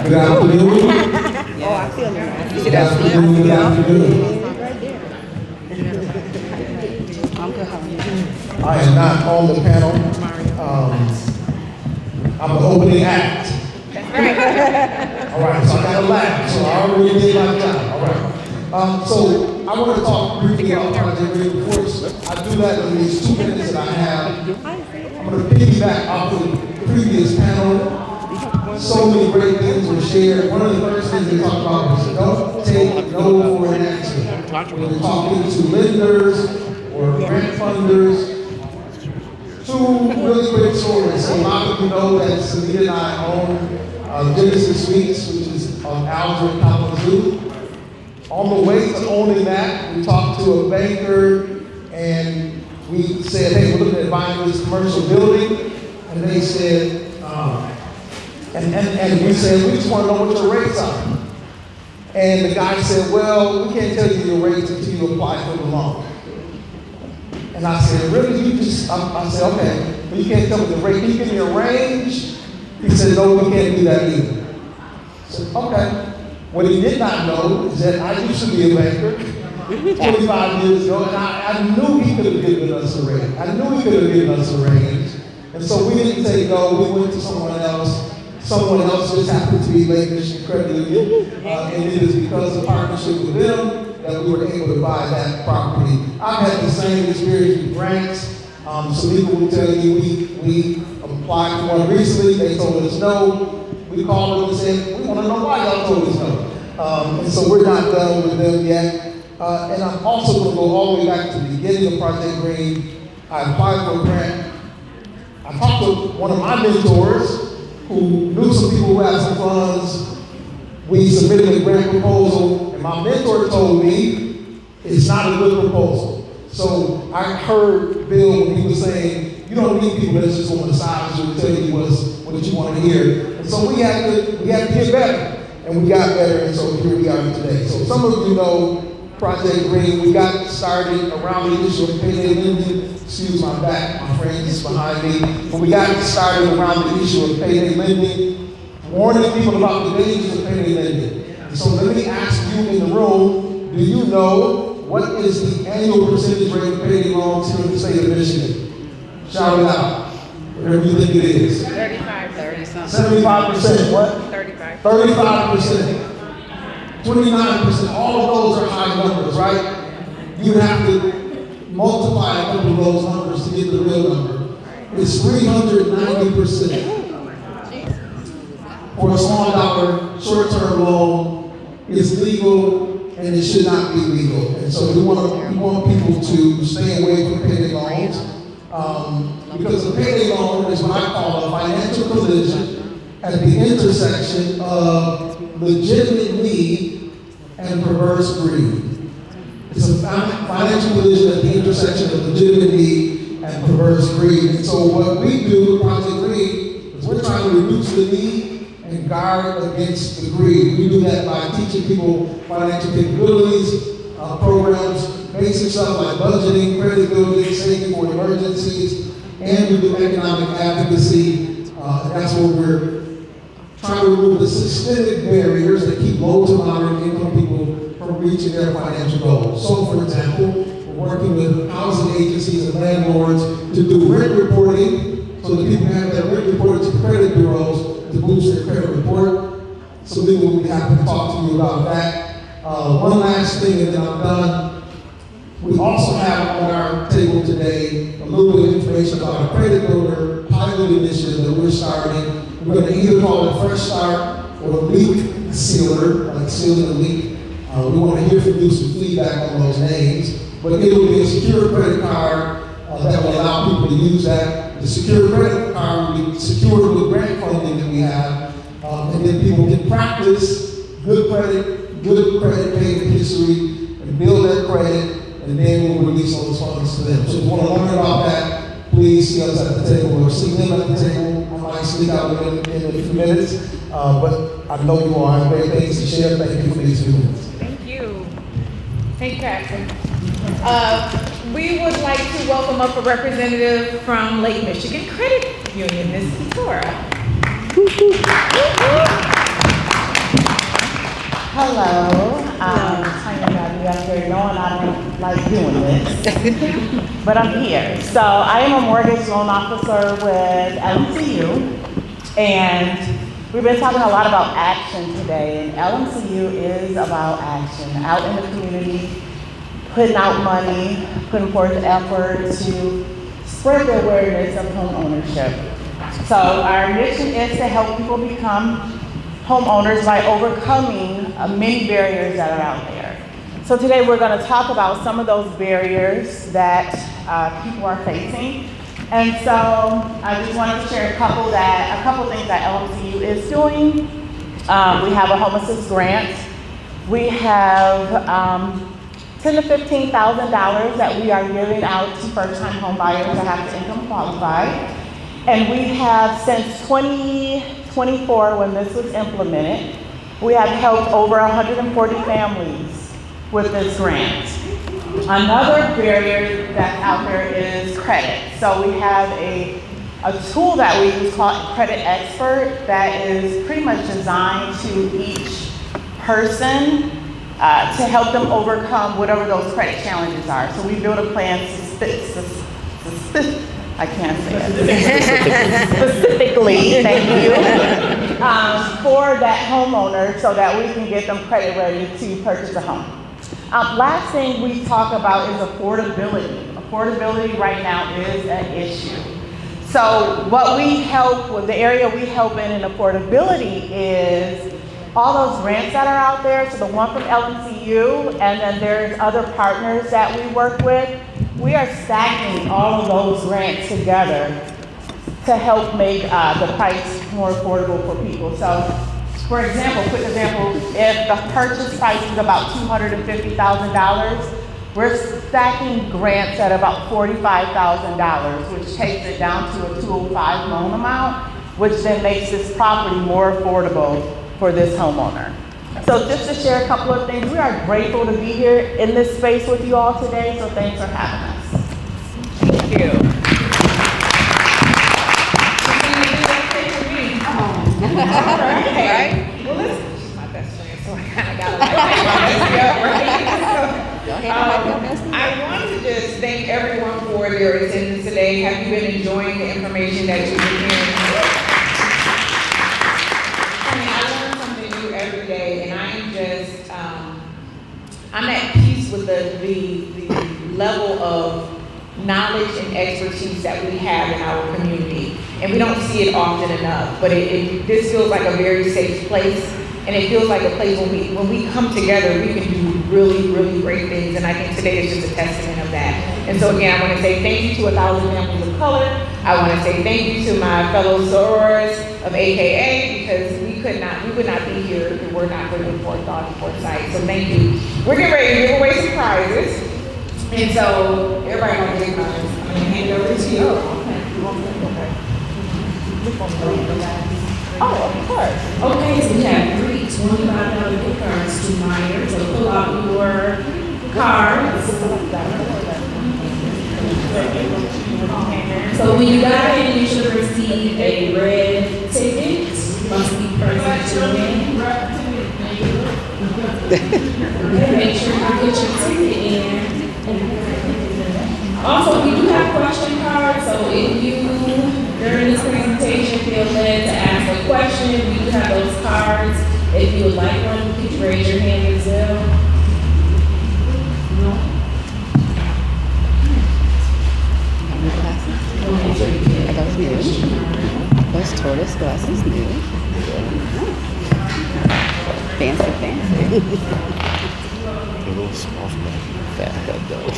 Good afternoon. Oh, I feel it. Good afternoon. Good afternoon. Right there. I'm good. How are you? I am not on the panel. I'm the opening act. All right, so I got to laugh. So I already did my job. All right. So I want to talk briefly about Project Reinforce. I do that in these 2 minutes that I have. I'm going to piggyback off of the previous panel. So many great things were shared. One of the first things they talked about was don't take no for an answer. When you're talking to lenders or grant funders, 2 really quick stories. So a lot of you know that Saquanda and I own Genesis Suites, which is on Alger and Kalamazoo. On the way to owning that, we talked to a banker and we said, hey, we're looking at buying this commercial building. And they said, and we said, we just want to know what your rates are. And the guy said, well, we can't tell you your rates until you apply for the loan. And I said, really? I said, okay, but you can't tell me the rate. Can you give me a range? He said, no, we can't do that either. I said, okay. What he did not know is that I used to be a banker 25 years ago, and I knew he could have given us a rate. I knew he could have given us a range. And so we didn't say no, we went to someone else. Someone else just happened to be Lake Michigan Credit Union, and it is because of partnership with them that we were able to buy that property. I've had the same experience with grants. Some people will tell you we applied for one recently, they told us no. We called them and said, we want to know why y'all told us no. And so we're not done with them yet. And I'm also going to go all the way back to the beginning of Project Green. I applied for a grant. I talked to one of my mentors who knew some people who had some funds. We submitted a grant proposal, and my mentor told me it's not a good proposal. So I heard Bill when he was saying, you don't need people that's just on the side who will tell you what you want to hear. And so we had to get better, and we got better, and so here we are today. So some of you know Project Green. We got started around the issue of payday lending. Excuse my back, my friend is behind me. But we got started around the issue of payday lending, warning people about the dangers of payday lending. And so let me ask you in the room, do you know what is the annual percentage rate of payday loans here in the state of Michigan? Shout it out. Whatever you think it is. 35, 30 something. 75%, what? 35. 35%. 29%, all of those are high numbers, right? You have to multiply a couple of those numbers to get the real number. It's 390%. For a small dollar, short-term loan is legal and it should not be legal. And so we want people to stay away from payday loans. Because a payday loan is what I call a financial collision at the intersection of legitimate need and perverse greed. It's a financial collision at the intersection of legitimate need and perverse greed. And so what we do with Project Green is we're trying to reduce the need and guard against the greed. We do that by teaching people financial capabilities, programs, basic stuff like budgeting, credit building, saving for emergencies, and we do economic advocacy. That's where we're trying to remove the systemic barriers that keep low to moderate income people from reaching their financial goals. So, for example, we're working with housing agencies and landlords to do rent reporting so that people have their rent reported to credit bureaus to boost their credit report. So we will be happy to talk to you about that. One last thing and then I'm done. We also have on our table today a little bit of information about a credit builder pilot initiative that we're starting. We're going to either call it Fresh Start or Leak Sealer, like sealing a leak. We want to hear from you some feedback on those names. But it will be a secure credit card that will allow people to use that. The secure credit card will be secured with grant funding that we have. And then people can practice good credit payment history, and build their credit, and then we'll release those funds to them. So if you want to learn about that, please see us at the table or see them at the table. I might speak out in a few minutes, but I know you all have great things to share. Thank you for these few minutes. Thank you. Thank you, Patrick. We would like to welcome up a representative from Lake Michigan Credit Union, Ms. Tora. there knowing I don't like doing this, but I'm here. So I am a mortgage loan officer with LMCU, and we've been talking a lot about action today, and LMCU is about action, out in the community, putting out money, putting forth effort to spread the awareness of home ownership. So our mission is to help people become homeowners by overcoming many barriers that are out there. So today we're going to talk about some of those barriers that people are facing. And so I just wanted to share a couple things that LMCU is doing. We have a home assist grant. We have $10,000 to $15,000 that we are giving out to first-time home buyers that have to income qualify. And we have, since 2024, when this was implemented, we have helped over 140 families with this grant. Another barrier that's out there is credit. So we have a tool that we use called Credit Expert that is pretty much designed to each person to help them overcome whatever those credit challenges are. So we build a plan specifically, thank you, for that homeowner so that we can get them credit ready to purchase a home. Last thing we talk about is affordability. Affordability right now is an issue. So what we help with, the area we help in affordability is all those grants that are out there. So the one from LMCU, and then there's other partners that we work with. We are stacking all of those grants together to help make the price more affordable for people. So, for example, quick example, if the purchase price is about $250,000, we're stacking grants at about $45,000, which takes it down to a 205 loan amount, which then makes this property more affordable for this homeowner. So just to share a couple of things, we are grateful to be here in this space with you all today, so thanks for having us. Thank you. All right. Well, listen, she's my best friend, so I kind of got to I wanted to just thank everyone for their attendance today. Have you been enjoying the information that you've been hearing? Every day, and I am just, I'm at peace with the level of knowledge and expertise that we have in our community, and we don't see it often enough, but this feels like a very safe place, and it feels like a place when we come together, we can do really, really great things, and I think today is just a testament of that. And so again, I want to say thank you to 1,000 families of color. I want to say thank you to my fellow sorors of AKA, because we would not be here if it were not for your forethought and foresight. So thank you. We're getting ready to give away some prizes. And so everybody wants to get prizes. I'm going to hand it over to you. Oh, of course. Okay, so we have 3 $25 gift cards to Meyer. So pull out your cards. So when you got in, you should have received a red ticket. Must be present to win. Make sure you get your ticket in. Also, we do have question cards, so if you, during this presentation, feel led to ask a question, we do have those cards. If you would like one, please raise your hand as well. Are those new? Those tortoise glasses new? Fancy. A little small for my fat head though.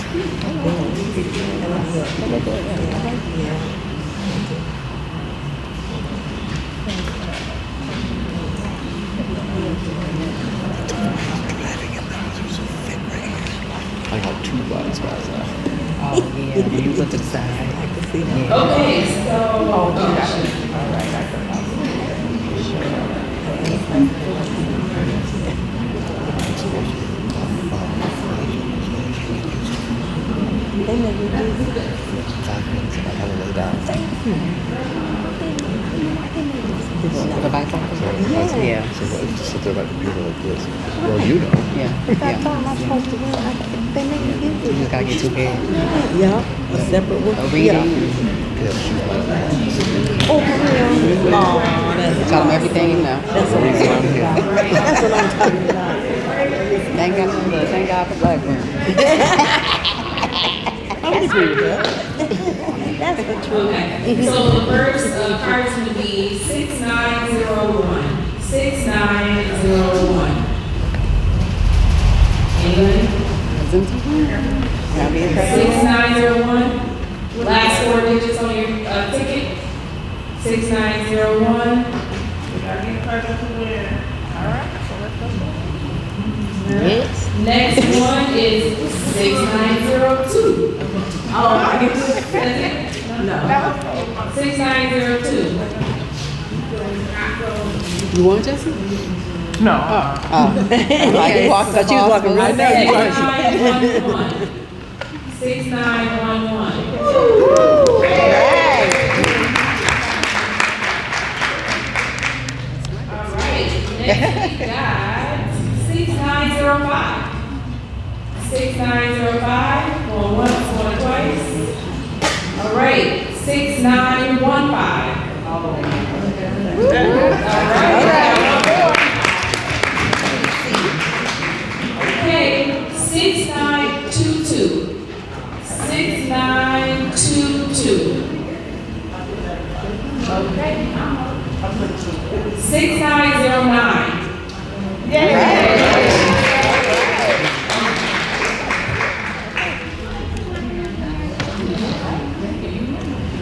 Driving in those are so thick right here. I got 2 blind spots now. Oh yeah, you look to the side. I can see that. Okay, so. All right, I forgot. They make me dizzy. 5 minutes and I haven't laid down. The bicycle. Yes. Yeah. So I just sit there like a computer like this. Well, you know. Yeah. That's all I'm supposed to win. They make me You give just gotta get two pairs. Yeah, a separate one. A reading. Yeah, she's like, Oh, for real? Oh, Tell them everything you know. that's what I'm talking about. That's what I'm talking about. Thank God for black women. I would agree with that. That's the truth. So the first card is going to be 6901. 6901. Anybody? Gotta be impressed. 6901. Last four digits on your ticket. 6901. Yes. Next one is 6902. Oh, I get to No. 6902. You want Jesse? No. Oh. Like you walked But you was walking right there. 6911. 6911. All right. Next we got 6905. 6905. Going once, going twice. All right. 6915. All right. Okay. 6922. 6922. Okay. 6909.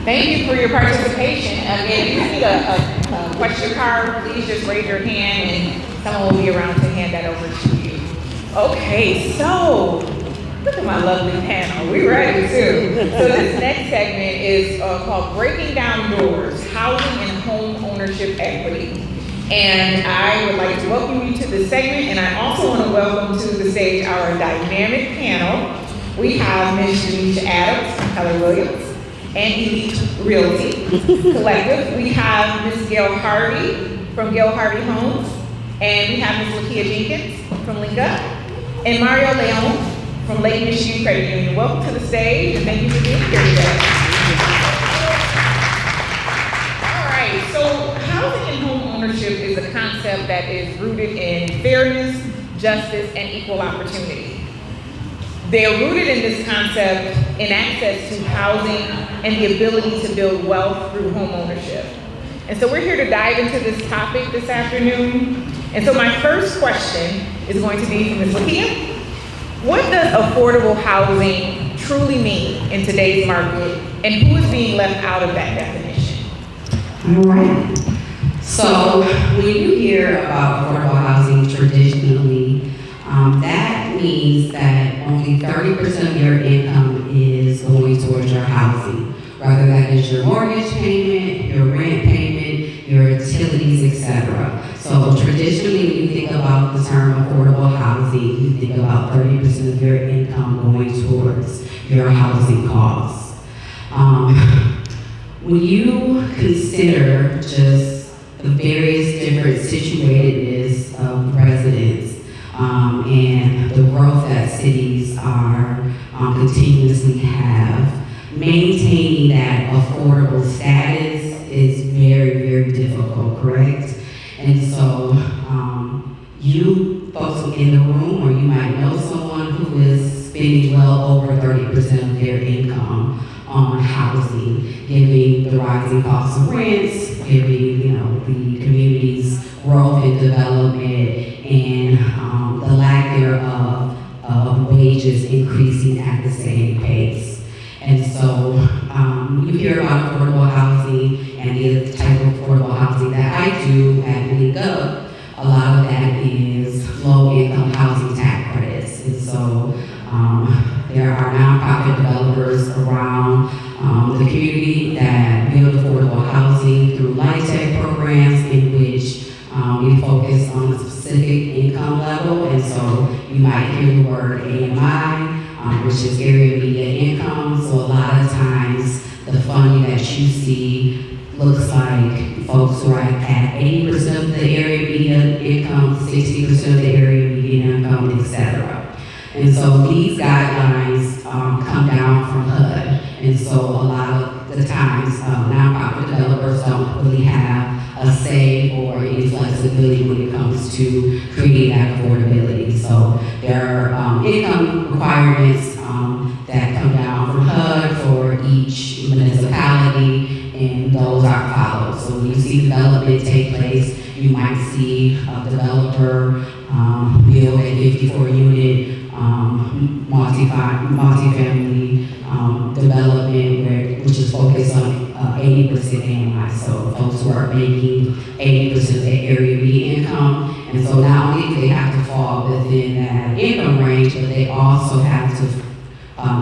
Thank you for your participation. Again, if you need a question card, please just raise your hand and someone will be around to hand that over to you. Okay, so look at my lovely panel. We ready too. So this next segment is called Breaking Down Doors, Housing and Home Ownership Equity. And I would like to welcome you to this segment, and I also want to welcome to the stage our dynamic panel. We have Ms. Jamecia Adams from Keller Williams and Elite Realty Collective. We have Ms. Gayle Harvey from Gayle Harvey Homes, and we have Ms. LaKiya Jenkins from LINC, and Mario Leon from Lake Michigan Credit Union. Welcome to the stage, and thank you for being here today. All right, so housing and home ownership is a concept that is rooted in fairness, justice, and equal opportunity. They are rooted in this concept in access to housing and the ability to build wealth through home ownership. And so we're here to dive into this topic this afternoon. And so my first question is going to be from Ms. LaKiya. What does affordable housing truly mean in today's market, and who is being left out of that definition? All right. So when you hear about affordable housing traditionally, that means that only 30% of your income is going towards your housing. Whether that is your mortgage payment, your rent payment, your utilities, etc. So traditionally, when you think about the term affordable housing, you think about 30% of your income going towards your housing costs. When you consider just the various different situatedness of residents and the growth that cities are continuously have, maintaining that affordable status is very, very difficult, correct? And so you folks in the room, or you might know someone who is spending well over 30% of their income on housing, giving the rising costs of rents, giving the community's growth and development, and the lack thereof of wages increasing at the same pace. And so when you hear about affordable housing and the type of affordable housing that I do at LINC, a lot of that is low-income housing tax credits. And so there are nonprofit developers around the community that build affordable housing through LIHTC programs in which we focus on a specific income level. And so you might hear the word AMI, which is area median income. So a lot of times the funding that you see looks like folks who are at 80% of the area median income, 60% of the area median income, etc. And so these guidelines come down from HUD. And so a lot of the times, nonprofit developers don't really have a say or any flexibility when it comes to creating that affordability. So there are income requirements that come down from HUD for each municipality, and those are followed. So when you see development take place, you might see a developer build a 54-unit multifamily development which is focused on 80% AMI. So folks who are making 80% of their area median income. And so not only do they have to fall within that income range, but they also have to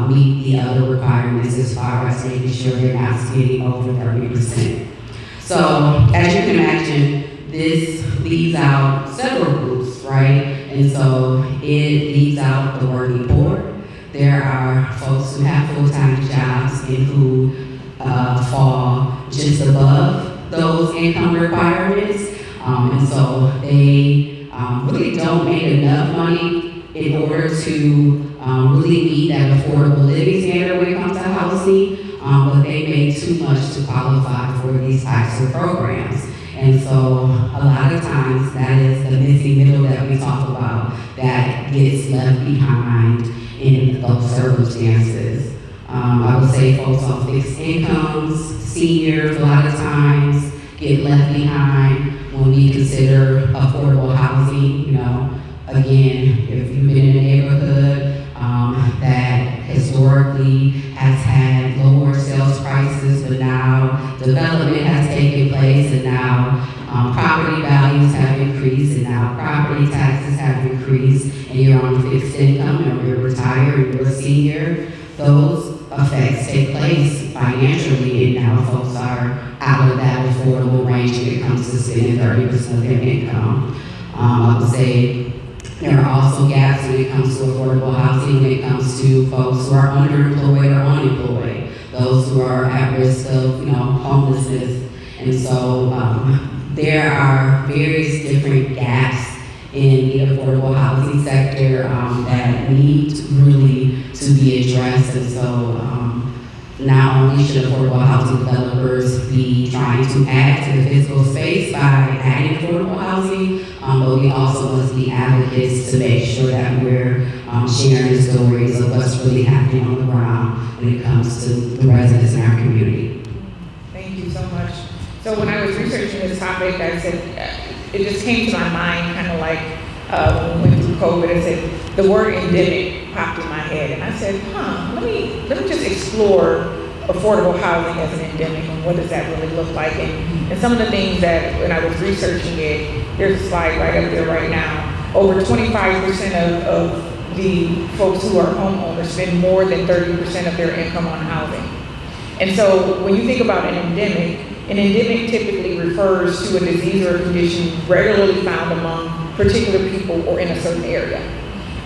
meet the other requirements as far as making sure they're not spending over 30%. So as you can imagine, this leaves out several groups, right? And so it leaves out the working poor. There are folks who have full-time jobs and who fall just above those income requirements. And so they really don't make enough money in order to really meet that affordable living standard when it comes to housing, but they make too much to qualify for these types of programs. And so a lot of times that is the missing middle that we talk about that gets left behind in those circumstances. I would say folks on fixed incomes, seniors, a lot of times get left behind when we consider affordable housing. You know, again, if you've been in a neighborhood that historically has had lower sales prices, but now development has taken place, and now property values have increased, and now property taxes have increased, and you're on fixed income, or you're retired, or you're a senior, those effects take place financially, and now folks are out of that affordable range when it comes to spending 30% of their income. I would say there are also gaps when it comes to affordable housing, when it comes to folks who are underemployed or unemployed, those who are at risk of, homelessness. And so there are various different gaps in the affordable housing sector that need really to be addressed. And so not only should affordable housing developers be trying to add to the physical space by adding affordable housing, but we also must be advocates to make sure that we're sharing stories of what's really happening on the ground when it comes to the residents in our community. Thank you so much. So when I was researching this topic, I said, it just came to my mind kind of like when we went through COVID, I said, the word endemic popped in my head. And I said, let me just explore affordable housing as an endemic and what does that really look like. And some of the things that when I was researching it, there's a slide right up there right now. Over 25% of the folks who are homeowners spend more than 30% of their income on housing. And so when you think about an endemic typically refers to a disease or a condition regularly found among particular people or in a certain area.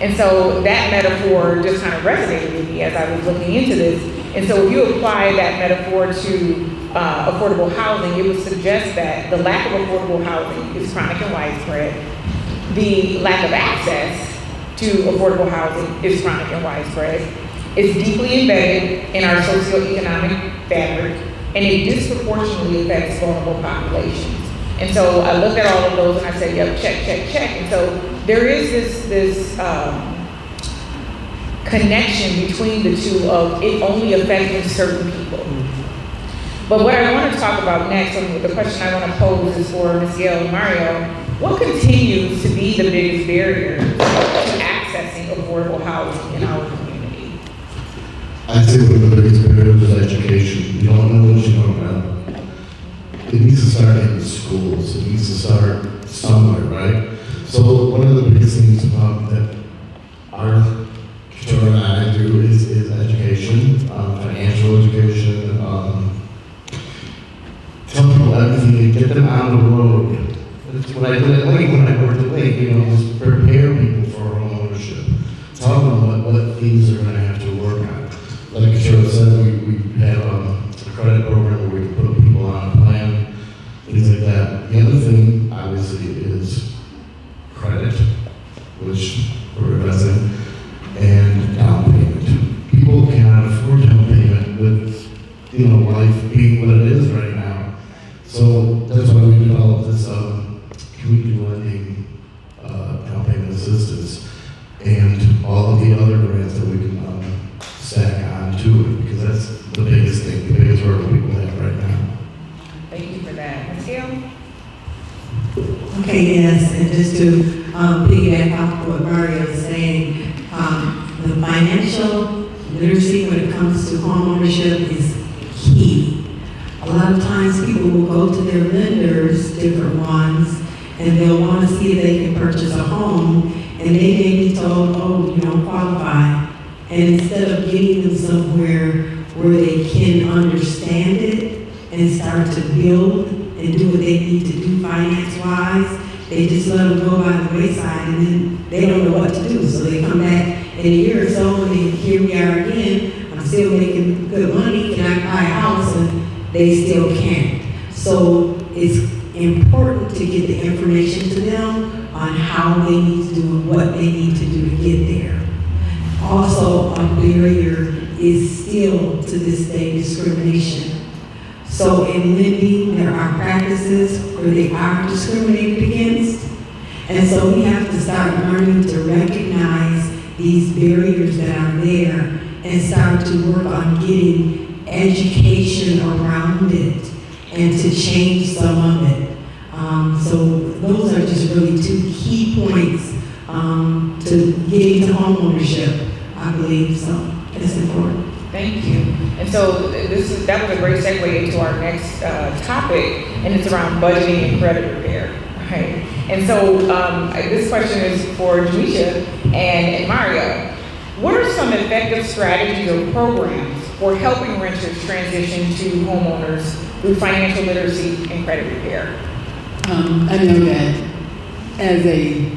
And so that metaphor just kind of resonated with me as I was looking into this. And so if you apply that metaphor to affordable housing, it would suggest that the lack of affordable housing is chronic and widespread. The lack of access to affordable housing is chronic and widespread. It's deeply embedded in our socioeconomic fabric, and it disproportionately affects vulnerable populations. And so I looked at all of those and I said, yep, check, check, check. And so there is this connection between the two of it only affecting certain people. But what I want to talk about next, and the question I want to pose is for Ms. Gayle and Mario, what continues to be the biggest barrier to accessing affordable housing in our community? I'd say one of the biggest barriers is education. You don't know what you don't know. It needs to start in the schools. It needs to start somewhere, right? So one of the biggest things that our children and I do is education, financial education, tell people everything, get them out of the road. That's what I did at LINC when I worked at LINC, was prepare people for homeownership. Tell them what things they're going to have to work on. Like Cheryl said, we have a credit program where we put people on a plan, things like which for a resident, and down payment. People cannot afford down payment with, life being what it is right now. So that's why we developed this community lending down payment assistance and all of the other grants that we can stack on to it, because that's the biggest thing, the biggest hurdle people have right now. Thank you for that. Ms. Gayle? Okay, yes, and just to piggyback off what Mario is saying, the financial literacy when it comes to homeownership is key. A lot of times people will go to their lenders, different ones, and they'll want to see if they can purchase a home, and they may be told, oh, you don't qualify. And instead of getting them somewhere where they can understand it and start to build and do what they need to do finance-wise, they just let them go by the wayside, and then they don't know what to do. So they come back in a year or so, and then here we are again. I'm still making good money. Can I buy a house? And they still can't. So it's important to get the information to them on how they need to do and what they need to do to get there. Also, a barrier is still to this day discrimination. So in lending, there are practices where they are discriminated against. And so we have to start learning to recognize these barriers that are there and start to work on getting education around it and to change some of it. So those are just really two key points to getting to homeownership, I believe. So it's important. Thank you. And so that was a great segue into our next topic, and it's around budgeting and credit repair, right? And so this question is for Jamecia and Mario. What are some effective strategies or programs for helping renters transition to homeowners through financial literacy and credit repair? I know that as a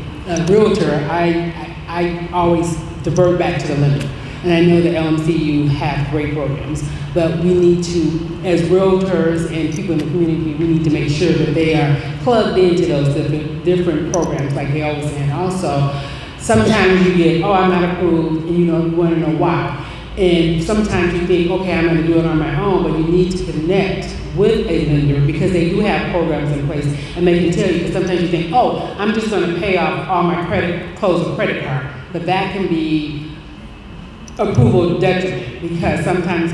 realtor, I always divert back to the lender. And I know that LMCU have great programs, but we need to, as realtors and people in the community, we need to make sure that they are plugged into those different programs, like Gayle was saying. Also, sometimes you get, oh, I'm not approved, and you want to know why. And sometimes you think, okay, I'm going to do it on my own, but you need to connect with a lender because they do have programs in place, and they can tell you, because sometimes you think, oh, I'm just going to pay off all my credit, close a credit card, but that can be approval detriment, because sometimes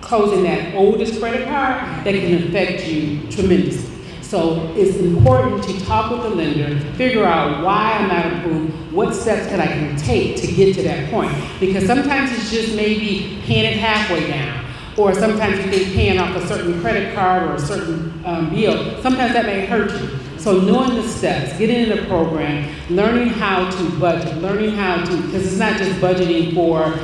closing that oldest credit card, that can affect you tremendously. So it's important to talk with the lender, figure out why I'm not approved, what steps that I can take to get to that point. Because sometimes it's just maybe paying it halfway down, or sometimes you think paying off a certain credit card or a certain bill, sometimes that may hurt you. So knowing the steps, getting in the program, learning how to budget, learning how to, because it's not just budgeting for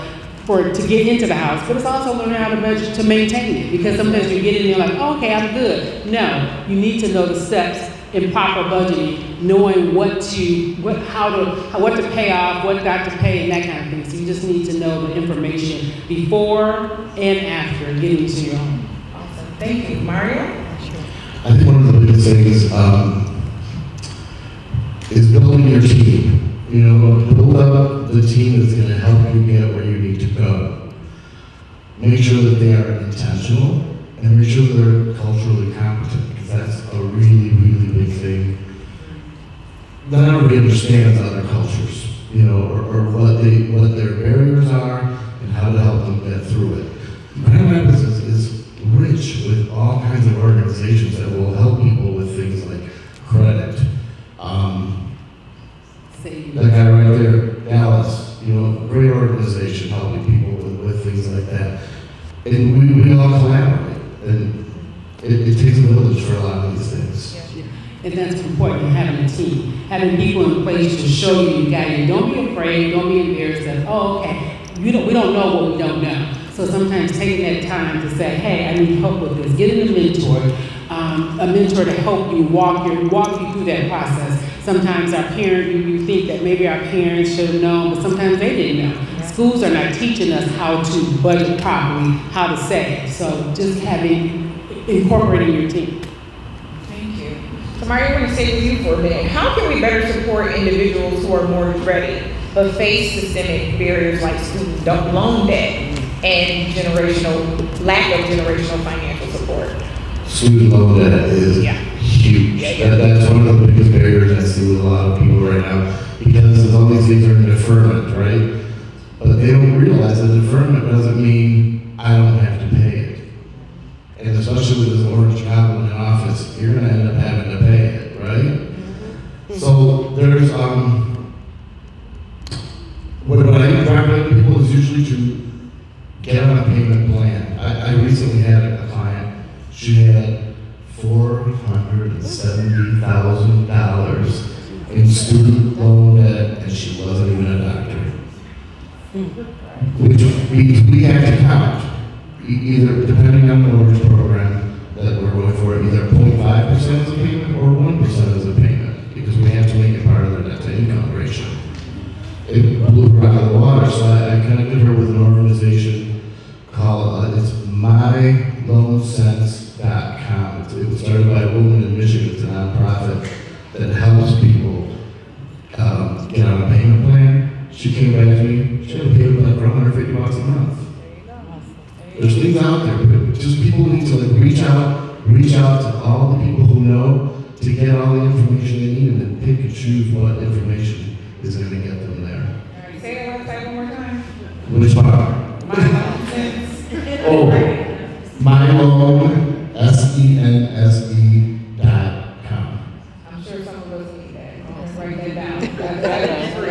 to get into the house, but it's also learning how to budget to maintain it. Because sometimes you get in there like, oh, okay, I'm good. No, you need to know the steps in proper budgeting, knowing what to pay off, what not to pay, and that kind of thing. So you just need to know the information before and after getting to your home. Awesome, thank you. Mario? I think one of the biggest things is building your team. Build up the team that's going to help you get where you need to go. Make sure that they are intentional, and make sure that they're culturally competent, because that's a really, really big thing. Not everybody understands other cultures, or what their barriers are and how to help them get through it. Grand Rapids is rich with all kinds of organizations that will help people with things like credit. That guy right there, Dallas, great organization helping people with things like that. And we all collaborate, and it takes a village for a lot of these things. Yeah. And that's important, having a team, having people in place to show you got it. Don't be afraid, don't be embarrassed that, oh, okay, we don't know what we don't know. So sometimes taking that time to say, hey, I need help with this, getting a mentor to help you walk you through that process. Sometimes our parents, you think that maybe our parents should have known, but sometimes they didn't know. Yeah. Schools are not teaching us how to budget properly, how to save. So just incorporating your team. Thank you. So Mario, I'm going to stay with you for a minute. How can we better support individuals who are mortgage ready but face systemic barriers like student loan debt and lack of generational financial support? Student loan debt is huge. That's one of the biggest barriers I see with a lot of people right now, because all these things are in deferment, right? But they don't realize that deferment doesn't mean I don't have to pay it. And especially with this orange job in the office, you're gonna end up having to pay it, right? So there's, what I recommend people is usually to get on a payment plan. I recently had a client, she had $470,000 in student loan debt, and she wasn't even a doctor. Which we have to count, either depending on the mortgage program that we're going for, either 0.5% as a payment or 1% as a payment, because we have to make it part of the debt to income ratio. It blew her out of the water, so I connected her with an organization called, it's myloansense.com. It was started by a woman in Michigan. It's a nonprofit that helps people get on a payment plan. She came back to me, she had a payment like $150 a month. There's things out there, but just people need to reach out to all the people who know to get all the information they need and then pick and choose what information is going to get them there. All right, say the website one more time. Which one? myloansense.com. I'm sure some of us need that. Let's write that down. That's free.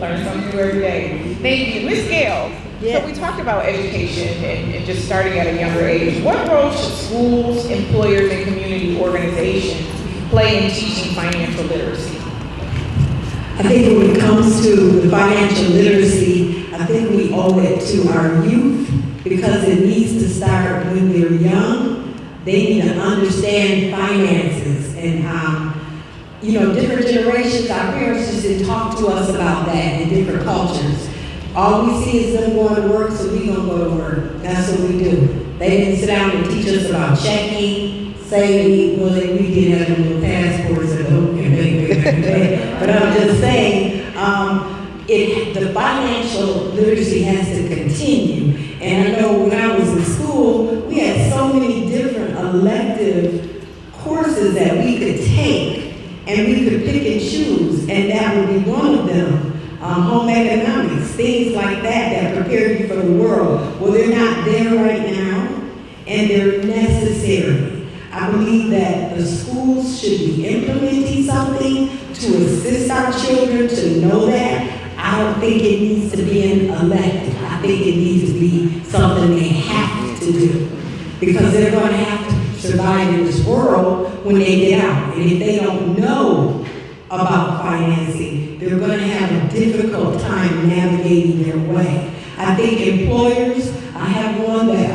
Learn something new every day. Thank you. Ms. Gayle, so we talked about education and just starting at a younger age. What role should schools, employers, and community organizations play in teaching financial literacy? I think when it comes to the financial literacy, I think we owe it to our youth, because it needs to start when they're young. They need to understand finances and different generations. Our parents just didn't talk to us about that in different cultures. All we see is them going to work, so we gonna go to work. That's what we do. They didn't sit down and teach us about checking, saving. Well, we did have them little passports that can make. But I'm just saying, the financial literacy has to continue. And I know when I was in school, we had so many different elective courses that we could take, and we could pick and choose, and that would be one of them. Home economics, things like that prepare you for the world. Well, they're not there right now, and they're necessary. I believe that the schools should be implementing something to assist our children to know that. I don't think it needs to be an elective. I think it needs to be something they have to do, because they're going to have to survive in this world when they get out. And if they don't know about financing, they're going to have a difficult time navigating their way. I think employers, I have one that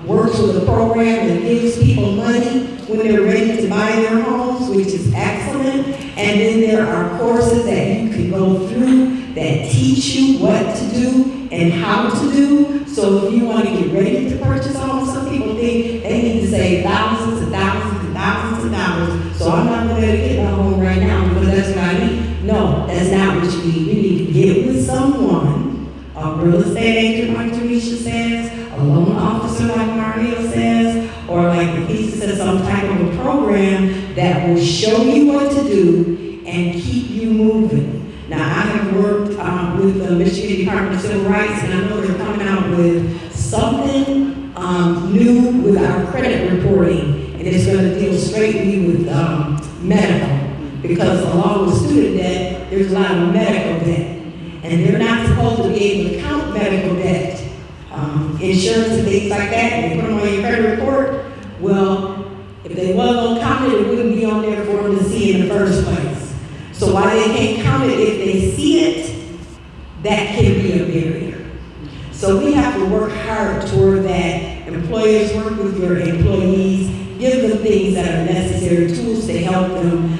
works with a program that gives people money when they're ready to buy their homes, which is excellent. And then there are courses that you can go through that teach you what to do and how to do. So if you want to get ready to purchase a home, some people think they need to save thousands and thousands and thousands of dollars. So I'm not going to get my home right now because that's what I need. No, that's not what you need. You need to get with someone, a real estate agent like Jamecia says, a loan officer like Mario says, or like LaKiya says, some type of a program that will show you what to do and keep you moving. Now, I have worked with the Michigan Department of Civil Rights, and I know they're coming out with something new with our credit reporting, and it's going to deal straightly with medical, because along with student debt, there's a lot of medical debt, and they're not supposed to be able to count medical debt, insurance and things like that, and they put them on your credit report. Well, if they wasn't going to count it, it wouldn't be on there for them to see in the first place. So while they can't count it, if they see it, that can be a barrier. So we have to work hard toward that. Employers, work with your employees, give them things that are necessary, tools to help them.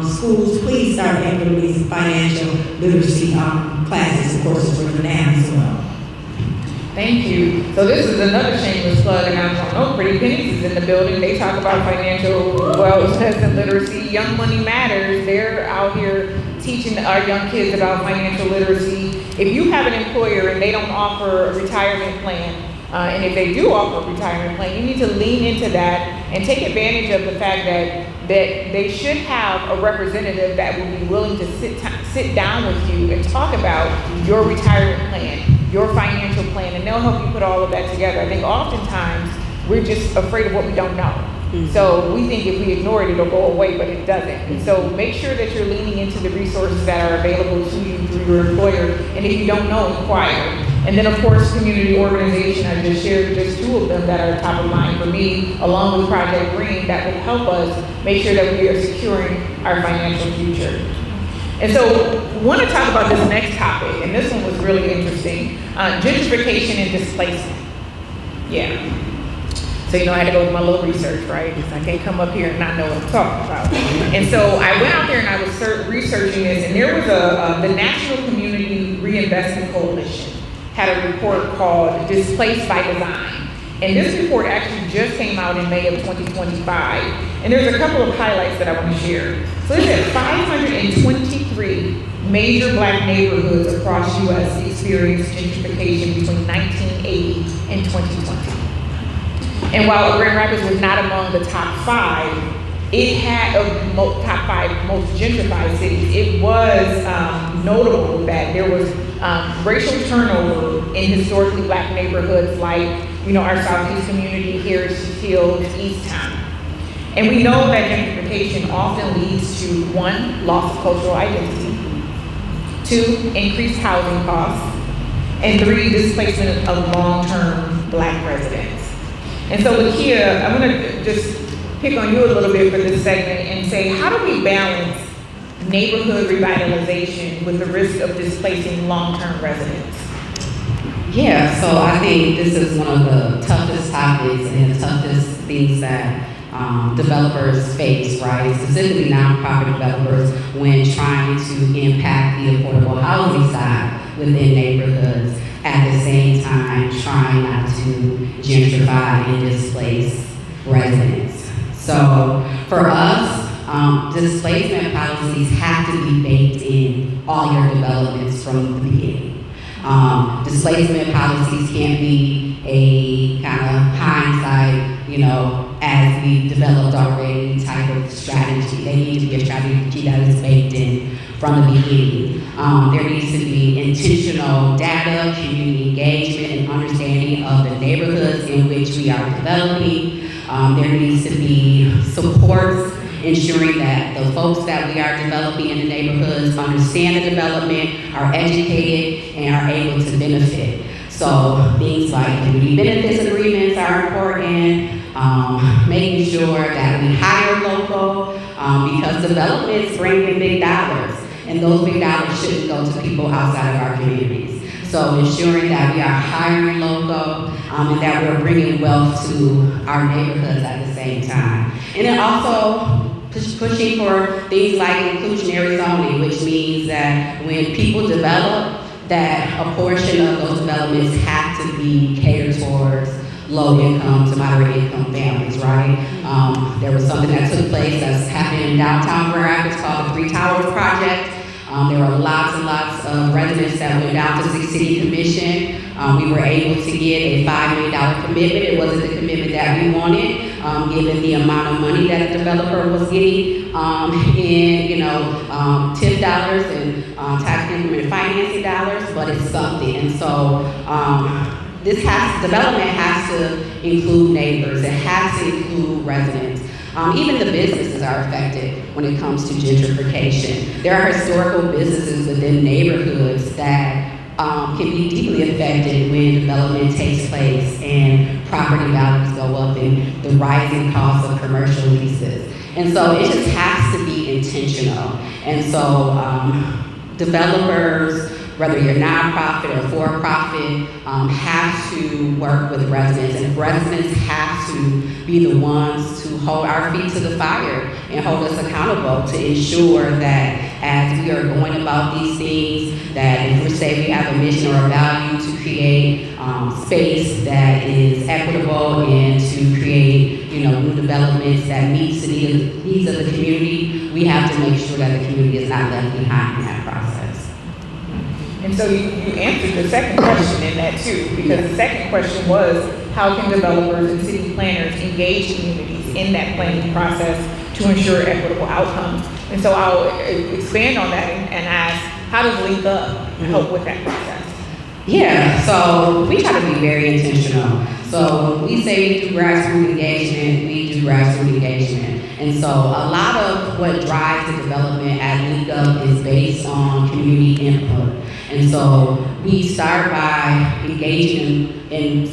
Schools, please start implementing financial literacy classes and courses for them as well. Thank you. So this is another shameless plug, and I don't know, Pretty Pennies is in the building. They talk about financial wellness and literacy. Young Money Matters, they're out here teaching our young kids about financial literacy. If you have an employer and they don't offer a retirement plan, and if they do offer a retirement plan, you need to lean into that and take advantage of the fact that they should have a representative that will be willing to sit down with you and talk about your retirement plan, your financial plan, and they'll help you put all of that together. I think oftentimes we're just afraid of what we don't know. Mm-hmm. So we think if we ignore it, it'll go away, but it doesn't. And so make sure that you're leaning into the resources that are available to you through your employer, and if you don't know, inquire. And then of course, community organization, I just shared just 2 of them that are top of mind for me, along with Project Green, that will help us make sure that we are securing our financial future. And so I want to talk about this next topic, and this one was really interesting, gentrification and displacement. Yeah. So, I had to go do my little research, right? Because I can't come up here and not know what I'm talking about. And so I went out there and I was researching this, and there was the National Community Reinvestment Coalition had a report called Displaced by Design. And this report actually just came out in May of 2025. And there's a couple of highlights that I want to share. So it said 523 major Black neighborhoods across U.S. experienced gentrification between 1980 and 2020. And while Grand Rapids was not among the top 5, it had top 5 most gentrified cities. It was notable that there was racial turnover in historically Black neighborhoods like, our Southeast community here, Hills, East Town. And we know that gentrification often leads to 1, loss of cultural identity, 2, increased housing costs, and 3, displacement of long-term Black residents. And so LaKiya, I'm gonna just pick on you a little bit for this segment and say, how do we balance neighborhood revitalization with the risk of displacing long-term residents? Yeah, so I think this is one of the toughest topics and the toughest things that developers face, right? Specifically nonprofit developers when trying to impact the affordable housing side within neighborhoods, at the same time trying not to gentrify and displace residents. So for us, displacement policies have to be baked in all your developments from the beginning. Displacement policies can't be a kind of hindsight, as we developed already type of strategy. They need to be a strategy that is baked in from the beginning. There needs to be intentional data, community engagement, and understanding of the neighborhoods in which we are developing. There needs to be supports, ensuring that the folks that we are developing in the neighborhoods understand the development, are educated, and are able to benefit. So things like community benefits agreements are important, making sure that we hire local, because developments bring in big dollars, and those big dollars shouldn't go to people outside of our communities. So ensuring that we are hiring local, and that we're bringing wealth to our neighborhoods at the same time. And then also pushing for things like inclusionary zoning, which means that when people develop, that a portion of those developments have to be catered towards low income to moderate income families, right? There was something that took place that's happening in downtown Grand Rapids called the 3 Towers Project. There were lots and lots of residents that went down to the city commission. We were able to get a $5 million commitment. It wasn't the commitment that we wanted, given the amount of money that the developer was getting in, TIF dollars and tax increment financing dollars, but it's something. And so development has to include neighbors. It has to include residents. Even the businesses are affected when it comes to gentrification. There are historical businesses within neighborhoods that can be deeply affected when development takes place and property values go up and the rising cost of commercial leases. And so it just has to be intentional. And so developers, whether you're nonprofit or for-profit, have to work with residents, and residents have to be the ones to hold our feet to the fire and hold us accountable to ensure that as we are going about these things, that if we say we have a mission or a value to create space that is equitable and to create, new developments that meets the needs of the community, we have to make sure that the community is not left behind in that process. And so you answered the second question in that too, because the second question was, how can developers and city planners engage communities in that planning process to ensure equitable outcomes? And so I'll expand on that and ask, how does LINC help with that process? Yeah, so we try to be very intentional. So when we say we do grassroots engagement, we do grassroots engagement. And so a lot of what drives the development at LINC is based on community input. And so we start by engaging in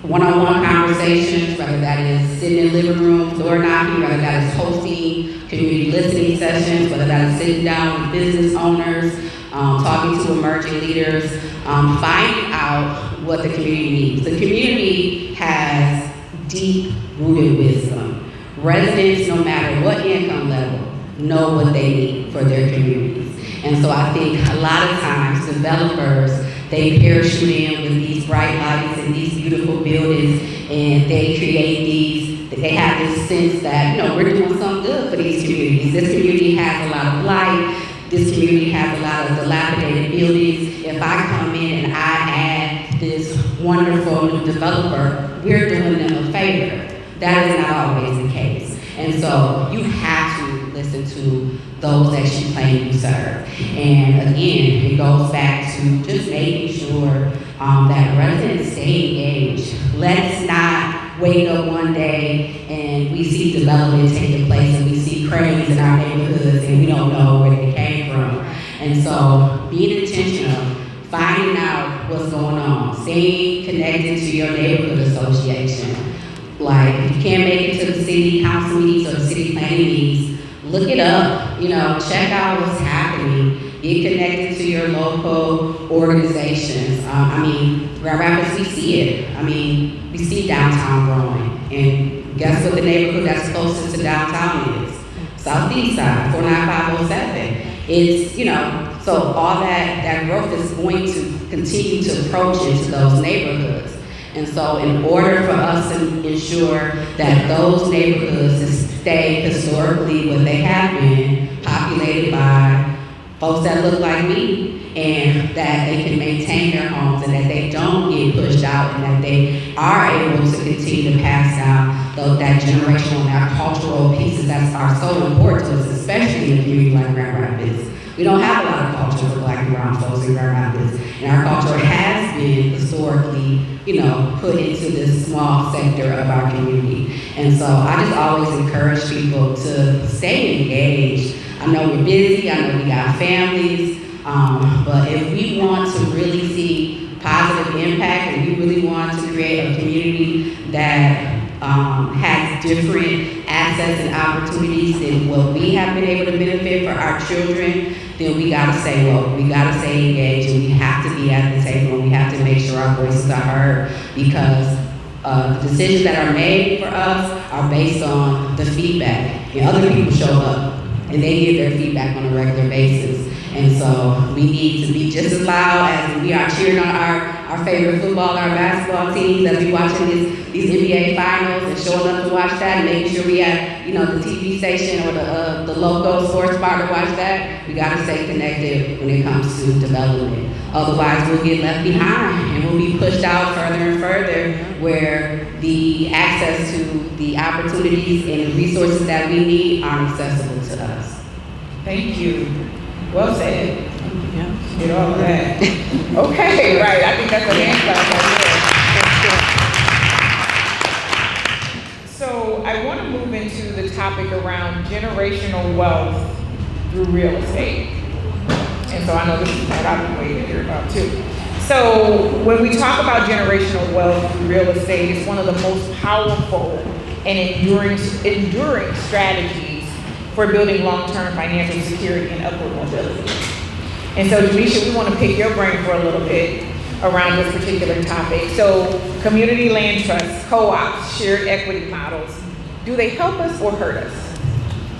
one-on-one conversations, whether that is sitting in living rooms, door knocking, whether that is hosting community listening sessions, whether that is sitting down with business owners, talking to emerging leaders, finding out what the community needs. The community has deep-rooted wisdom. Residents, no matter what income level, know what they need for their communities. And so I think a lot of times developers, they parachute in with these bright lights and these beautiful buildings, and they create these, they have this sense that, we're doing something good for these communities. This community has a lot of light. This community has a lot of dilapidated buildings. If I come in and I add this wonderful new developer, we're doing them a favor. That is not always the case. And so you have to listen to those that you claim you serve. And again, it goes back to just making sure that residents stay engaged. Let's not wake up one day and we see development taking place and we see cranes in our neighborhoods and we don't know where they came from. And so being intentional, finding out what's going on, staying connected to your neighborhood association. Like, if you can't make it to the city council meetings or the city planning meetings, look it up, check out what's happening. Get connected to your local organizations. Grand Rapids, we see it. We see downtown growing. And guess what the neighborhood that's closest to downtown is? Southeast side, 49507. It's, so all that growth is going to continue to approach into those neighborhoods. And so in order for us to ensure that those neighborhoods stay historically what they have been, populated by folks that look like me, and that they can maintain their homes and that they don't get pushed out and that they are able to continue to pass down that generational and that cultural pieces that are so important to us, especially in a community like Grand Rapids. We don't have a lot of culture for Black and brown folks in Grand Rapids, and our culture has been historically, put into this small sector of our community. And so I just always encourage people to stay engaged. I know we're busy, I know we got families, but if we want to really see positive impact and we really want to create a community that has different access and opportunities than what we have been able to benefit for our children, then we gotta stay woke, we gotta stay engaged, and we have to be at the table, and we have to make sure our voices are heard, because the decisions that are made for us are based on the feedback. And other people show up, and they give their feedback on a regular basis. And so we need to be just as loud as we are cheering on our favorite football, our basketball teams, as we watching these NBA finals and showing up to watch that and making sure we have, the TV station or the local sports bar to watch that. We gotta stay connected when it comes to development. Otherwise, we'll get left behind and we'll be pushed out further and further where the access to the opportunities and the resources that we need aren't accessible to us. Thank you. Well said. Yeah. Get all of that. Okay, right. I think that's a hand clap right there. So I want to move into the topic around generational wealth through real estate. And so I know this is what I've been waiting to hear about too. So when we talk about generational wealth through real estate, it's one of the most powerful and enduring strategies for building long-term financial security and upward mobility. And so Jamecia, we want to pick your brain for a little bit around this particular topic. So community land trusts, co-ops, shared equity models, do they help us or hurt us?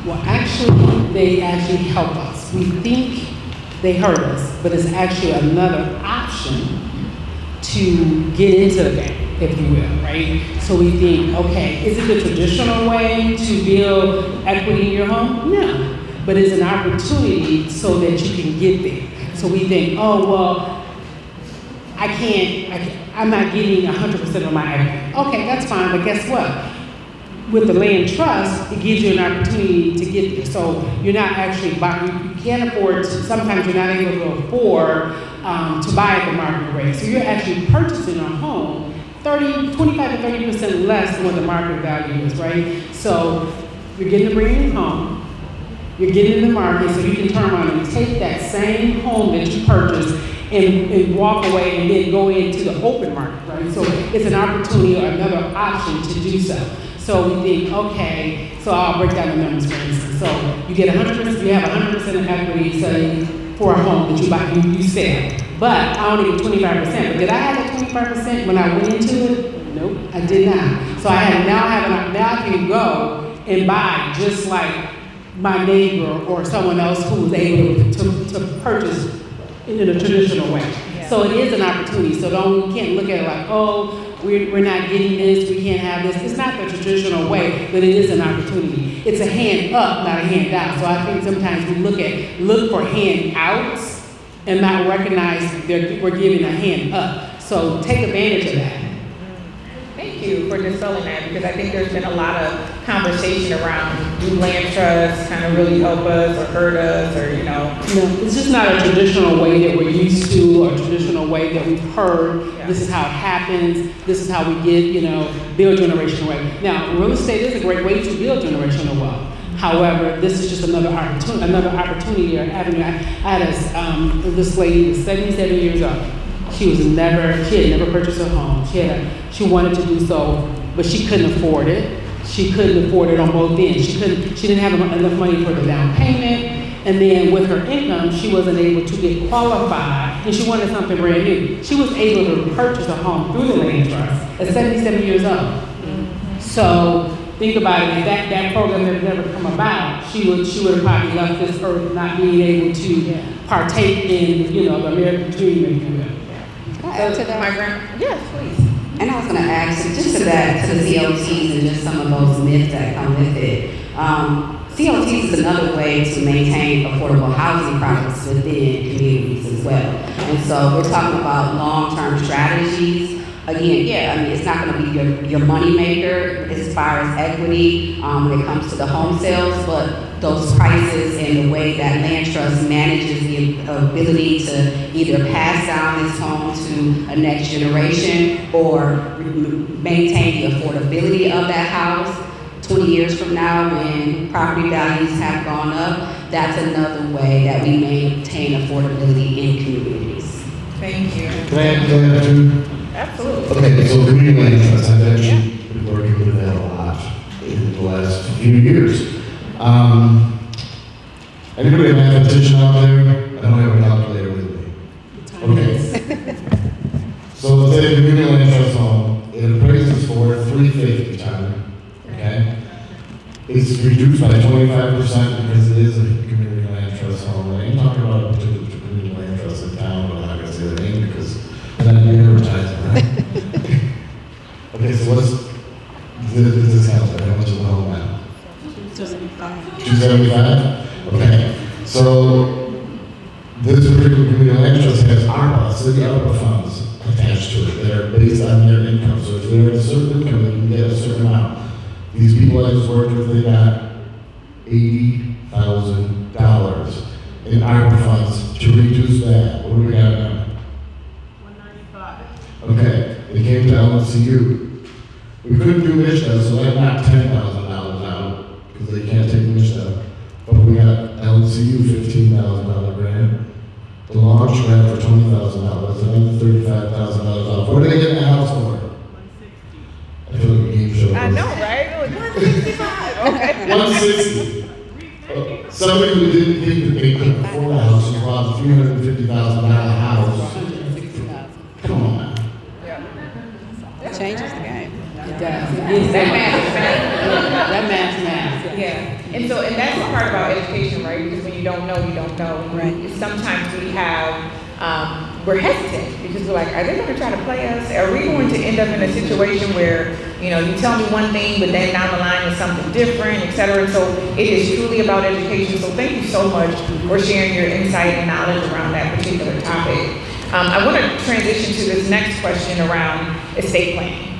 Well, actually, they actually help us. We think they hurt us, but it's actually another option to get into the game, if you will, right? So we think, okay, is it the traditional way to build equity in your home? No, but it's an opportunity so that you can get there. So we think, oh, well, I'm not getting 100% of my equity. Okay, that's fine, but guess what? With the land trust, it gives you an opportunity to get there. So you're not actually buying, you can't afford to, sometimes you're not able to afford to buy at the market rate. So you're actually purchasing a home 25 to 30% less than what the market value is, right? So you're getting a brand new home, you're getting in the market, so you can turn around and take that same home that you purchased and walk away and then go into the open market, right? So it's an opportunity or another option to do so. So we think, okay, so I'll break down the numbers for instance. So you get 100%, you have 100% of equity, say, for a home that you buy, you sell. But I only get 25%. But did I have that 25% when I went into it? Nope, I did not. So now I can go and buy just like my neighbor or someone else who was able to purchase in a traditional way. Yeah. So it is an opportunity. So you can't look at it like, oh, we're not getting this, we can't have this. It's not the traditional way, but it is an opportunity. It's a hand up, not a hand down. So I think sometimes we look for hand outs and not recognize that we're giving a hand up. So take advantage of that. Thank you for dispelling that, because I think there's been a lot of conversation around, do land trusts kind of really help us or hurt us, or, you know? No, it's just not a traditional way that we're used to, or a traditional way that we've heard. Yeah. This is how it happens. This is how we get, build generational wealth. Now, real estate is a great way to build generational wealth. However, this is just another opportunity or avenue. I had this lady was 77 years old. She had never purchased a home. She wanted to do so, but she couldn't afford it. She couldn't afford it on both ends. She didn't have enough money for the down payment, and then with her income, she wasn't able to get qualified, and she wanted something brand new. She was able to purchase a home through the land trust at 77 years old. Mm-hmm. So think about it, if that program had never come about, she would have probably left this earth not being able to partake in, the American dream, if you will. Add to that? My yes, please. And I was going to ask you, just to the CLTs and just some of those myths that come with it. CLTs is another way to maintain affordable housing projects within communities as well. And so we're talking about long-term strategies. Again, it's not going to be your money maker as far as equity when it comes to the home sales, but those prices and the way that land trust manages the ability to either pass down this home to a next generation or maintain the affordability of that house 20 years from now when property values have gone up. That's another way that we maintain affordability in communities. Thank you. Can I add to? Absolutely. Okay, so community land trust, I've actually been working with that a lot in the last few years. Anybody a mathematician out there? I don't have a calculator with me. Okay. So let's say a community land trust home, it appraises for $350 time. Okay? It's reduced by 25% because it is a community land trust home. I ain't talking about a particular community land trust in town, but I'm not going to say the name because then I'd be advertising, right? Okay, so what's this house? How much is the home now? $275. Okay, so this particular community land trust has ARPA, city ARPA funds attached to it that are based on their income. So if they're at a certain income, they can get a certain amount. These people I just worked with, they got $80,000 in ARPA funds to reduce that. What do we got now? $195. Okay, they came to LMCU. We couldn't do Mishta, so that knocked $10,000 out because they can't take Mishta. But we got LMCU $15,000 grant. The launch grant for $20,000, another $35,000 off. What are they getting a house for? $160. I feel like a game show. I know, right? $165. Okay. $160. Somebody who didn't think that they could afford a house who bought a $350,000 house. Come on. It changes the game. It does. It gives That them- matters. That matters. Yeah, and that's the part about education, right? Because when you don't know, you don't know. Right. Sometimes we have, we're hesitant because we're like, are they gonna try to play us? Are we going to end up in a situation where, you tell me one thing, but then down the line is something different, et cetera? So it is truly about education. So thank you so much for sharing your insight and knowledge around that particular topic. I want to transition to this next question around estate planning.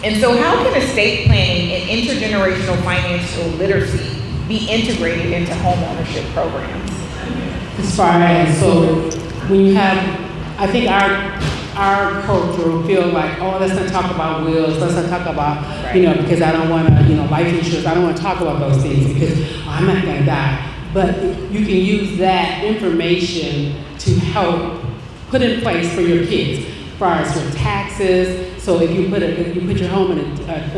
And so how can estate planning and intergenerational financial literacy be integrated into homeownership programs? As far as, so when you have, I think our culture will feel like, oh, let's not talk about wills, let's not talk about, because I don't want to, life insurance, I don't want to talk about those things because I'm not going to die. But you can use that information to help put in place for your kids, as far as your taxes. So if you put your home in a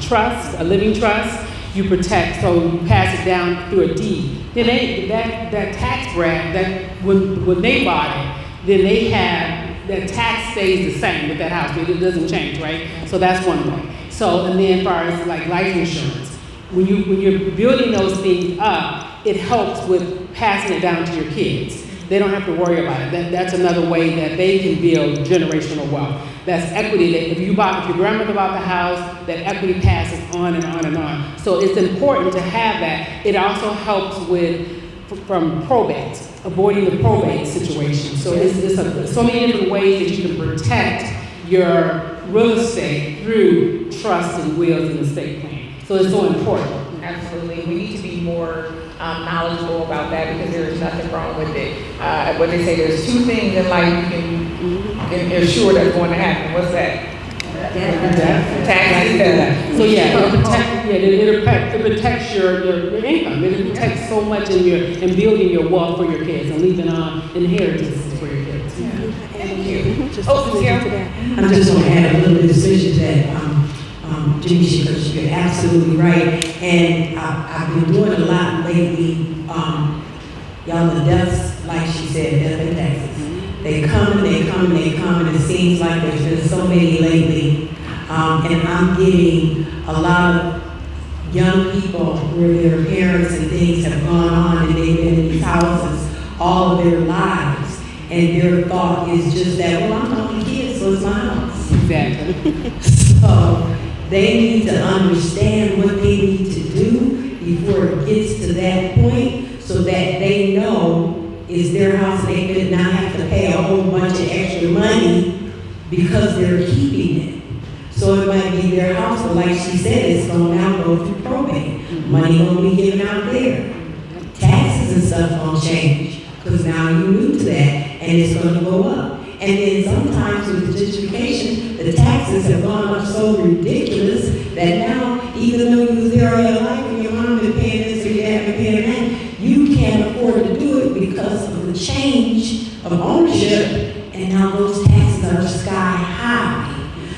trust, a living trust, you protect, so you pass it down through a deed. Then that tax bracket, that when they bought it, then they have, that tax stays the same with that house, it doesn't change, right? So that's one way. So, and then as far as like life insurance, when you're building those things up, it helps with passing it down to your kids. They don't have to worry about it. That's another way that they can build generational wealth. That's equity. That if your grandmother bought the house, that equity passes on and on and on. So it's important to have that. It also helps from probate, avoiding the probate situation. So it's so many different ways that you can protect your real estate through trust and wills and estate planning. So it's so important. Absolutely. We need to be more knowledgeable about that because there is nothing wrong with it. What they say, there's two things in life you can assure that's going to happen. What's that? Taxes. So it protects your income. It protects so much in building your wealth for your kids and leaving inheritances for your kids. Thank you. Yeah. I'm just going to add a little bit of decision to that. Jamecia, because you're absolutely right. And I've been doing a lot lately. Y'all, the deaths, like she said, death and taxes. They come and it seems like there's been so many lately. And I'm getting a lot of young people where their parents and things have gone on and they've been in these houses all of their lives. And their thought is just that, well, I'm the only kid, so it's my house. Exactly. So they need to understand what they need to do before it gets to that point so that they know it's their house and they did not have to pay a whole bunch of extra money because they're keeping it. So it might be their house, but like she said, it's going to now go through probate. Money going to be given out there. Taxes and stuff going to change because now you're new to that and it's going to go up. And then sometimes with the gentrification, the taxes have gone up so ridiculous that now, even though you was there all your life and your mom been paying this or your dad been paying that, you can't afford to do it because of the change of ownership, and now those taxes are sky high.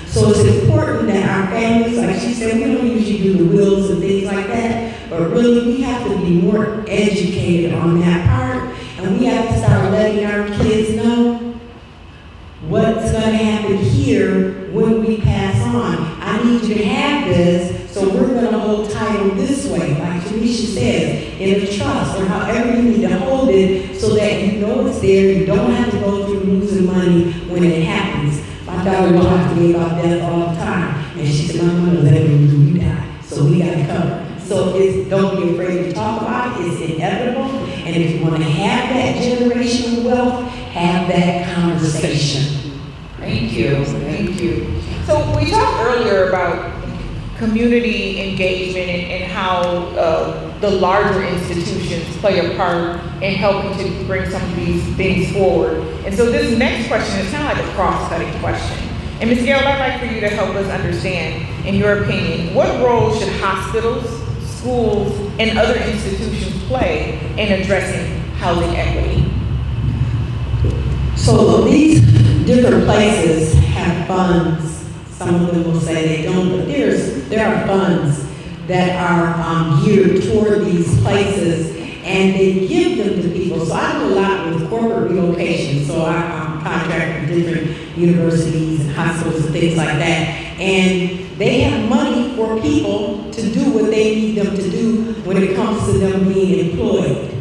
So it's important that our families, like she said, we don't usually do the wills and things like that, but really we have to be more educated on that part, and we have to start letting our kids know what's going to happen here when we pass on. I need you to have this, so we're going to hold title this way, like Jamecia says, in a trust, or however you need to hold it so that you know it's there, you don't have to go through losing money when it happens. My daughter talks to me about death all the time, and she said, I'm going to let you die, so we got to cover. So don't be afraid to talk about it, it's inevitable, and if you want to have that generational wealth, have that conversation. Thank you. So we talked earlier about community engagement and how the larger institutions play a part in helping to bring some of these things forward. And so this next question is kind of like a cross-cutting question. And Ms. Gayle, I'd like for you to help us understand, in your opinion, what role should hospitals, schools, and other institutions play in addressing housing equity? So these different places have funds. Some of them will say they don't, but there are funds that are geared toward these places, and they give them to people. So I do a lot with corporate relocation. So I contract with different universities and hospitals and things like that. And they have money for people to do what they need them to do when it comes to them being employed.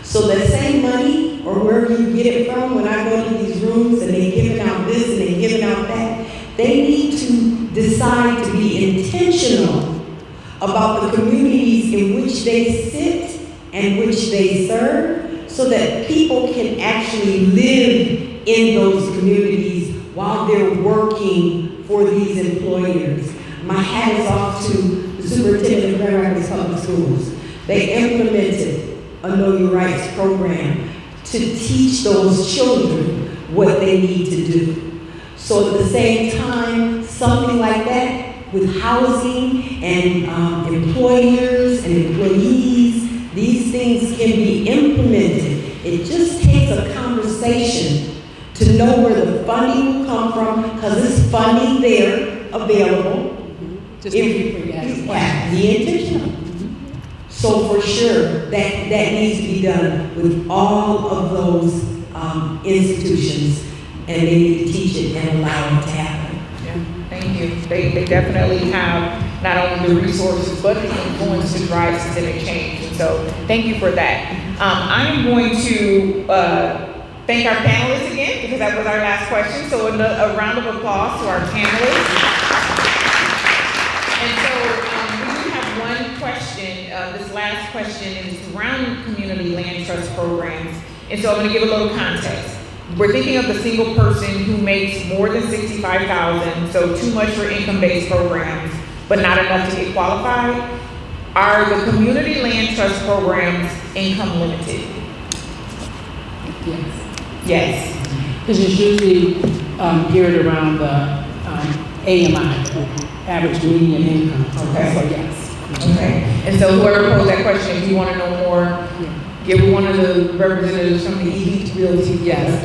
So that same money, or wherever you get it from, when I go to these rooms and they're giving out this and they're giving out that, they need to decide to be intentional about the communities in which they sit and which they serve, so that people can actually live in those communities while they're working for these employers. My hat is off to the superintendent of Grand Rapids Public Schools. They implemented a Know Your Rights program to teach those children what they need to do. So at the same time, something like that with housing and employers and employees, these things can be implemented. It just takes a conversation to know where the funding will come from, because there's funding there available. Just if be intentional. So for sure, that needs to be done with all of those institutions, and they need to teach it and allow it to happen. Yeah, thank you. They definitely have not only the resources, but the influence to drive systemic change. And so thank you for that. I am going to thank our panelists again, because that was our last question. So a round of applause to our panelists. And so we do have one question, this last question is around community land trust programs. And so I'm going to give a little context. We're thinking of the single person who makes more than $65,000, so too much for income-based programs, but not enough to get qualified. Are the community land trust programs income limited? Yes. Yes. Because it's usually geared around the AMI, average median income. Okay. So yes. Okay. And so whoever posed that question, if you want to know more, give one of the representatives from the Elite Realty. Yes,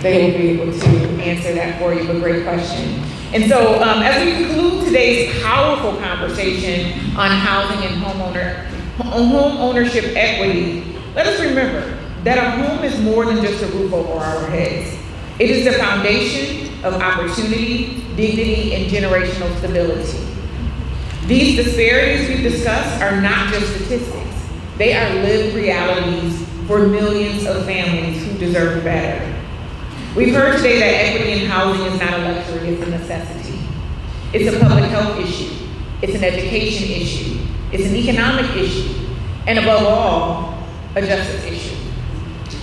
they will be able to answer that for you. A great question. And so as we conclude today's powerful conversation on housing and home ownership equity, let us remember that a home is more than just a roof over our heads. It is the foundation of opportunity, dignity, and generational stability. These disparities we've discussed are not just statistics. They are lived realities for millions of families who deserve better. We've heard today that equity in housing is not a luxury, it's a necessity. It's a public health issue. It's an education issue. It's an economic issue. And above all, a justice issue.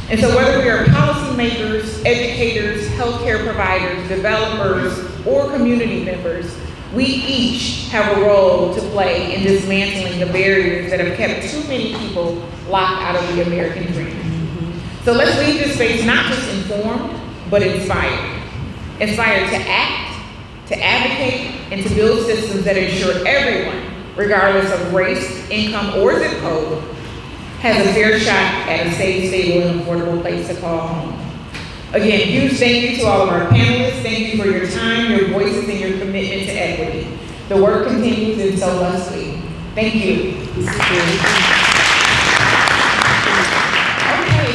And so whether we are policymakers, educators, healthcare providers, developers, or community members, we each have a role to play in dismantling the barriers that have kept too many people locked out of the American dream. So let's leave this space not just informed, but inspired. Inspired to act, to advocate, and to build systems that ensure everyone, regardless of race, income, or zip code, has a fair shot at a safe, stable, and affordable place to call home. Again, huge thank you to all of our panelists. Thank you for your time, your voices, and your commitment to equity. The work continues, and so must we. Thank you. Okay,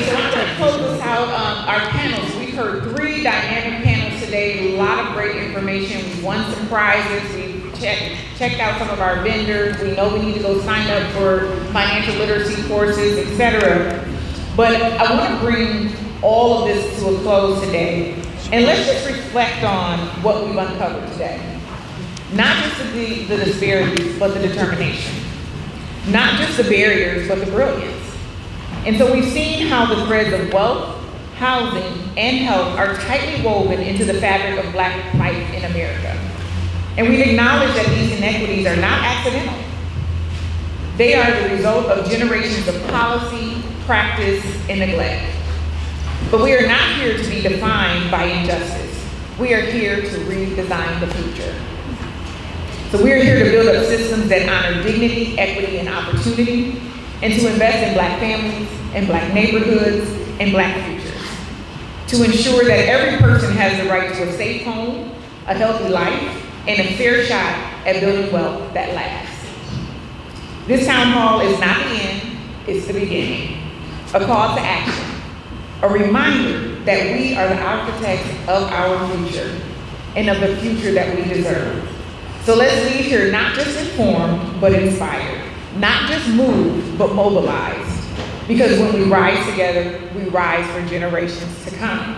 so I'm going to close this out. Our panels, we've heard 3 dynamic panels today, a lot of great information. We've won some prizes. We've checked out some of our vendors. We know we need to go sign up for financial literacy courses, etc. But I want to bring all of this to a close today. And let's just reflect on what we've uncovered today. Not just the disparities, but the determination. Not just the barriers, but the brilliance. And so we've seen how the threads of wealth, housing, and health are tightly woven into the fabric of Black life in America. And we've acknowledged that these inequities are not accidental. They are the result of generations of policy, practice, and neglect. But we are not here to be defined by injustice. We are here to redesign the future. So we are here to build up systems that honor dignity, equity, and opportunity, and to invest in Black families, and Black neighborhoods, and Black futures. To ensure that every person has the right to a safe home, a healthy life, and a fair shot at building wealth that lasts. This town hall is not the end, it's the beginning. A call to action. A reminder that we are the architects of our future and of the future that we deserve. So let's leave here not just informed, but inspired. Not just moved, but mobilized. Because when we rise together, we rise for generations to come.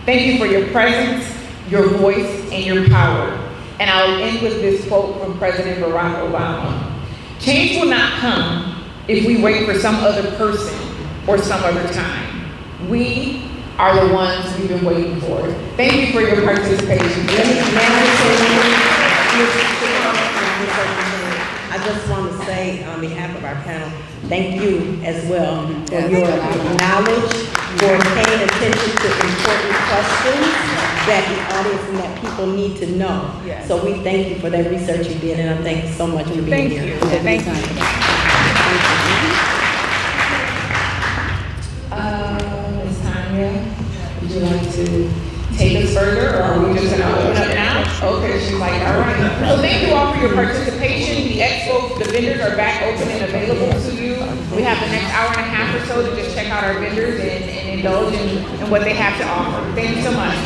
Thank you for your presence, your voice, and your power. And I'll end with this quote from President Barack Obama. Change will not come if we wait for some other person or some other time. We are the ones we've been waiting for. Thank you for your participation. I just want to say on behalf of our panel, thank you as well for your knowledge, for paying attention to important questions that the audience and that people need to know. Yes. So we thank you for that research you did, and I thank you so much for being here. Thank you. Ms. Tanya, would you like to take us further, or are we just gonna open up now? Okay, she's like, all right. So thank you all for your participation. The expo, the vendors are back open and available to you. We have the next hour and a half or so to just check out our vendors and indulge in what they have to offer. Thank you so much.